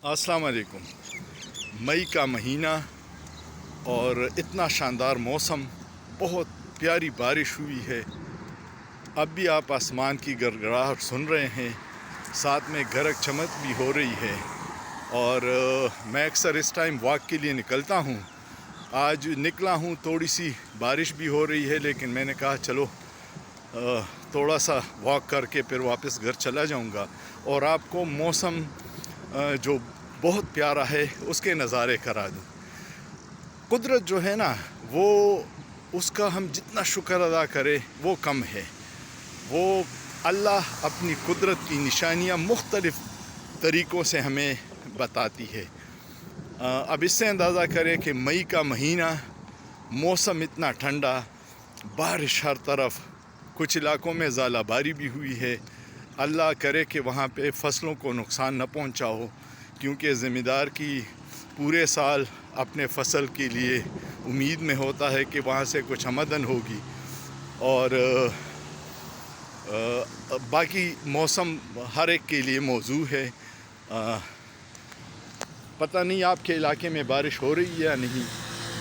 अस्सलाम वालेकुम। मई का महीना और इतना शानदार मौसम, बहुत प्यारी बारिश हुई है। अब भी आप आसमान की गड़गड़ाहट सुन रहे हैं, साथ में गरज चमक भी हो रही है। और मैं अक्सर इस टाइम वॉक के लिए निकलता हूँ। आज निकला हूँ, थोड़ी सी बारिश भी हो रही है, लेकिन मैंने कहा चलो थोड़ा सा वॉक करके फिर वापस घर चला जाऊँगा और आपको मौसम जो बहुत प्यारा है उसके नज़ारे करा दूँ। कुदरत जो है ना, वो उसका हम जितना शुक्र अदा करें वो कम है। वो अल्लाह अपनी कुदरत की निशानियाँ मुख्तलिफ़ तरीक़ों से हमें बताती है। अब इससे अंदाज़ा करें कि मई का महीना, मौसम इतना ठंडा, बारिश हर तरफ, कुछ इलाकों में ज़ालाबारी भी हुई है। अल्लाह करे कि वहाँ पे फसलों को नुकसान न पहुँचा हो, क्योंकि ज़मींदार की पूरे साल अपने फसल के लिए उम्मीद में होता है कि वहाँ से कुछ आमदन होगी। और बाकी मौसम हर एक के लिए मौजू है। पता नहीं आपके इलाके में बारिश हो रही है या नहीं।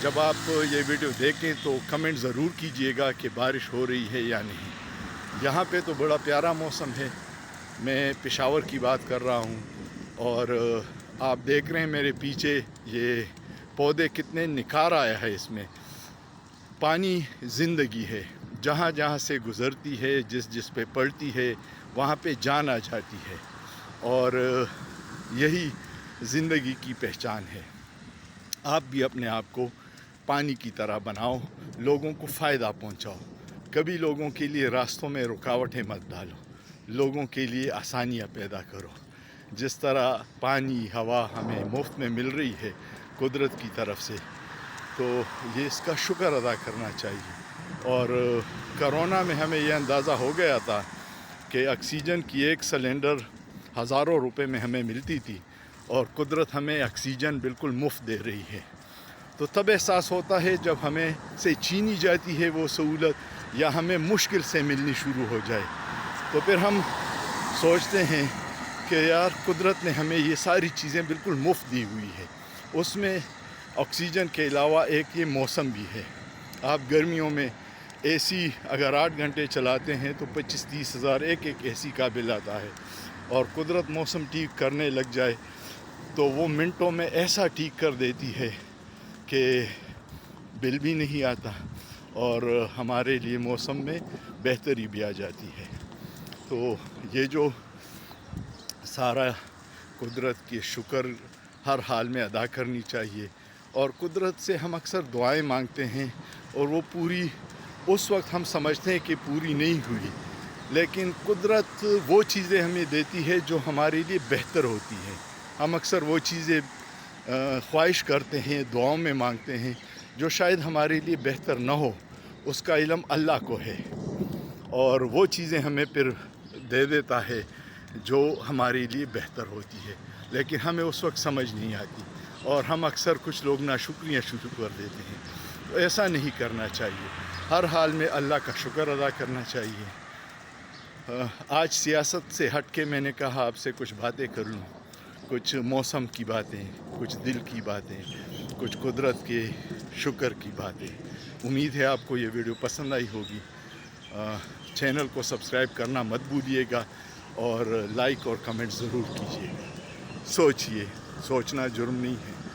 जब आप ये वीडियो देखें तो कमेंट ज़रूर कीजिएगा कि बारिश हो रही है या नहीं। यहाँ पे तो बड़ा प्यारा मौसम है। मैं पेशावर की बात कर रहा हूँ और आप देख रहे हैं मेरे पीछे ये पौधे कितने निखार आया है इसमें। पानी ज़िंदगी है, जहाँ जहाँ से गुज़रती है, जिस जिस पे पड़ती है वहाँ पे जान आ जाती है, और यही ज़िंदगी की पहचान है। आप भी अपने आप को पानी की तरह बनाओ, लोगों को फ़ायदा पहुँचाओ। कभी लोगों के लिए रास्तों में रुकावटें मत डालो, लोगों के लिए आसानियाँ पैदा करो। जिस तरह पानी, हवा हमें मुफ्त में मिल रही है कुदरत की तरफ से, तो ये इसका शुक्र अदा करना चाहिए। और कोरोना में हमें यह अंदाज़ा हो गया था कि ऑक्सीजन की एक सिलेंडर हज़ारों रुपए में हमें मिलती थी और कुदरत हमें ऑक्सीजन बिल्कुल मुफ्त दे रही है। तो तब एहसास होता है जब हमें से छीनी जाती है वो सहूलत, या हमें मुश्किल से मिलनी शुरू हो जाए, तो फिर हम सोचते हैं कि यार कुदरत ने हमें ये सारी चीज़ें बिल्कुल मुफ्त दी हुई है। उसमें ऑक्सीजन के अलावा एक ये मौसम भी है। आप गर्मियों में एसी अगर 8 घंटे चलाते हैं तो 25-30 हज़ार एक एसी का बिल आता है, और कुदरत मौसम ठीक करने लग जाए तो वो मिनटों में ऐसा ठीक कर देती है कि बिल भी नहीं आता और हमारे लिए मौसम में बेहतरी भी आ जाती है। तो ये जो सारा कुदरत के शुक्र हर हाल में अदा करनी चाहिए। और कुदरत से हम अक्सर दुआएं मांगते हैं और वो पूरी उस वक्त हम समझते हैं कि पूरी नहीं हुई, लेकिन कुदरत वो चीज़ें हमें देती है जो हमारे लिए बेहतर होती हैं। हम अक्सर वो चीज़ें ख्वाहिश करते हैं, दुआओं में मांगते हैं जो शायद हमारे लिए बेहतर ना हो, उसका इल्म अल्लाह को है, और वो चीज़ें हमें फिर दे देता है जो हमारे लिए बेहतर होती है, लेकिन हमें उस वक्त समझ नहीं आती और हम अक्सर कुछ लोग नाशुक्रियाँ शुरू कर देते हैं। तो ऐसा नहीं करना चाहिए, हर हाल में अल्लाह का शुक्र अदा करना चाहिए। आज सियासत से हट के मैंने कहा आपसे कुछ बातें कर लूँ, कुछ मौसम की बातें, कुछ दिल की बातें, कुछ कुदरत के शुक्र की बातें। उम्मीद है आपको ये वीडियो पसंद आई होगी। चैनल को सब्सक्राइब करना मत भूलिएगा और लाइक और कमेंट ज़रूर कीजिएगा। सोचिए, सोचना जुर्म नहीं है।